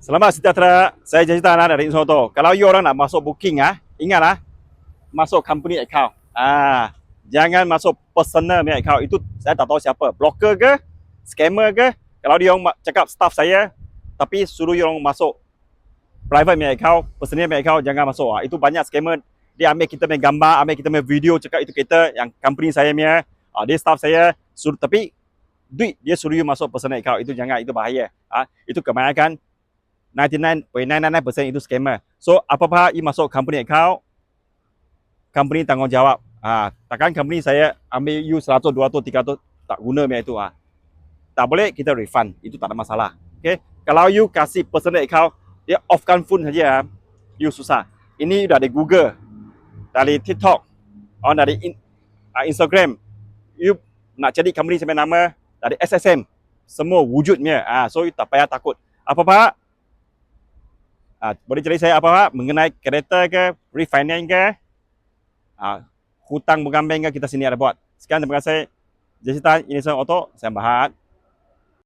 Selamat sejahtera. Saya Jazita dari Insoto. Kalau you orang nak masuk booking ingatlah masuk company account. Jangan masuk personal punya account. Itu saya tak tahu siapa. Blocker ke? Scammer ke? Kalau dia orang cakap staff saya tapi suruh you orang masuk private punya account, personal punya account, jangan masuk. Itu banyak scammer. Dia ambil kita punya gambar, ambil kita punya video, cakap itu kita yang company saya punya. Dia staff saya suruh, tapi duit dia suruh you masuk personal account. Itu jangan, itu bahaya. Itu kebanyakan 99.999% itu scammer. So apa-apa you masuk company account, company tanggungjawab. Takkan company saya ambil you 100, 200, 300 tak guna punya itu. Tak boleh, kita refund. Itu tak ada masalah. Okay? Kalau you kasih personal account, dia offkan phone saja, you susah. Ini dari Google, dari TikTok, dari Instagram. You nak jadi company sampai nama dari SSM, semua wujudnya. So you tak payah takut. Apa-apa boleh cerita saya apa mengenai kereta ke, refinance ke, hutang bergambeng ke, kita sini ada buat. Sekian, terima kasih. Jazita, ini saya Otto, saya Bahad.